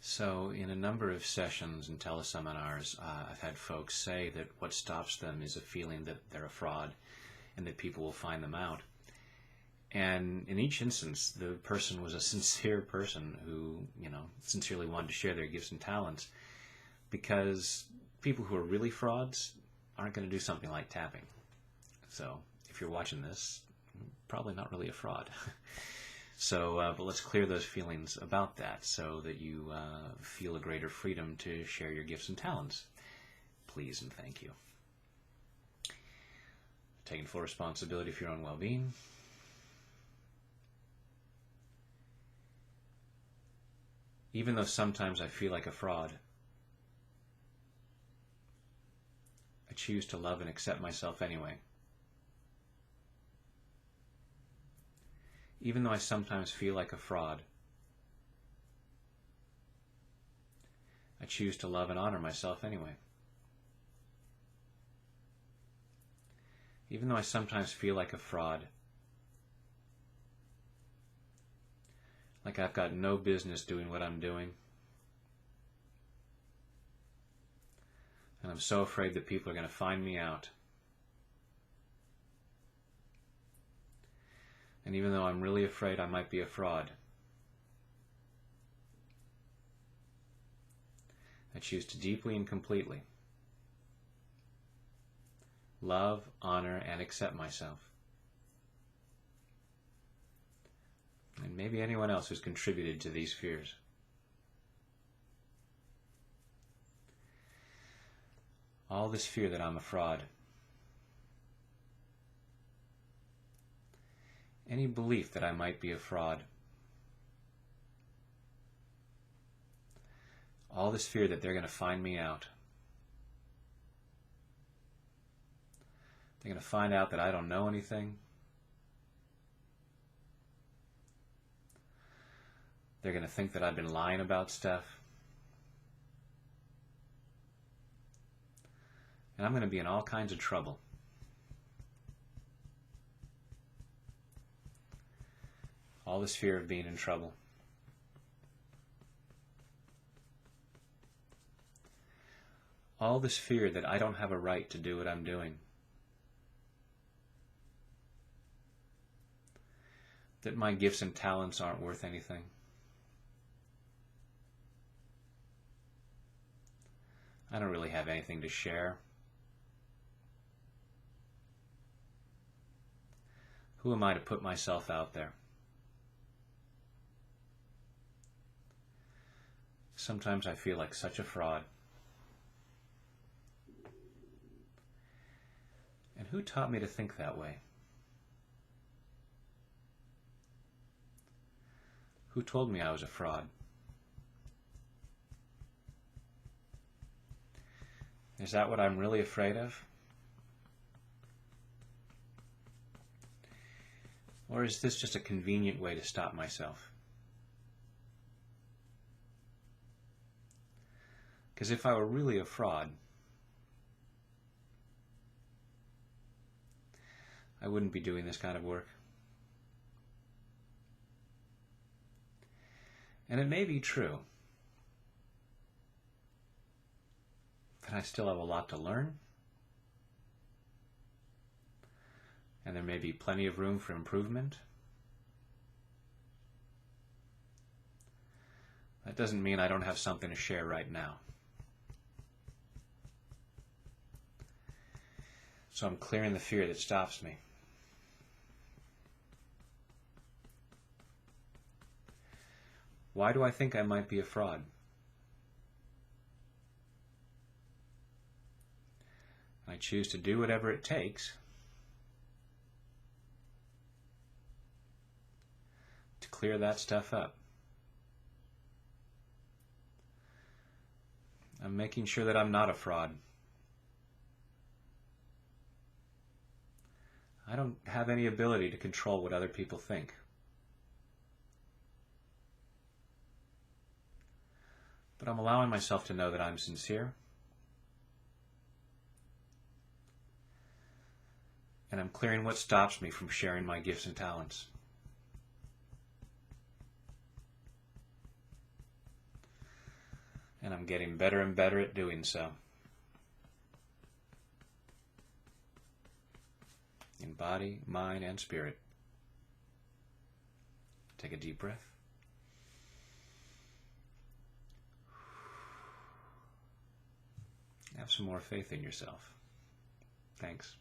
So in a number of sessions and teleseminars, I've had folks say that what stops them is a feeling that they're a fraud and that people will find them out. And in each instance, the person was a sincere person who, sincerely wanted to share their gifts and talents, because people who are really frauds aren't going to do something like tapping. So if you're watching this, probably not really a fraud. So, but let's clear those feelings about that so that you feel a greater freedom to share your gifts and talents. Please and thank you. Taking full responsibility for your own well-being. Even though sometimes I feel like a fraud, I choose to love and accept myself anyway. Even though I sometimes feel like a fraud, I choose to love and honor myself anyway. Even though I sometimes feel like a fraud, like I've got no business doing what I'm doing, and I'm so afraid that people are going to find me out. And even though I'm really afraid I might be a fraud, I choose to deeply and completely love, honor, and accept myself. And maybe anyone else who's contributed to these fears. All this fear that I'm a fraud, any belief that I might be a fraud, all this fear that they're going to find me out, they're going to find out that I don't know anything, they're going to think that I've been lying about stuff, and I'm going to be in all kinds of trouble. All this fear of being in trouble. All this fear that I don't have a right to do what I'm doing. That my gifts and talents aren't worth anything. I don't really have anything to share. Who am I to put myself out there? Sometimes I feel like such a fraud. And who taught me to think that way? Who told me I was a fraud? Is that what I'm really afraid of? Or is this just a convenient way to stop myself? Because if I were really a fraud, I wouldn't be doing this kind of work. And it may be true that I still have a lot to learn, and there may be plenty of room for improvement. That doesn't mean I don't have something to share right now. So I'm clearing the fear that stops me. Why do I think I might be a fraud? I choose to do whatever it takes to clear that stuff up. I'm making sure that I'm not a fraud. I don't have any ability to control what other people think. But I'm allowing myself to know that I'm sincere. And I'm clearing what stops me from sharing my gifts and talents. And I'm getting better and better at doing so. In body, mind, and spirit. Take a deep breath. Have some more faith in yourself. Thanks.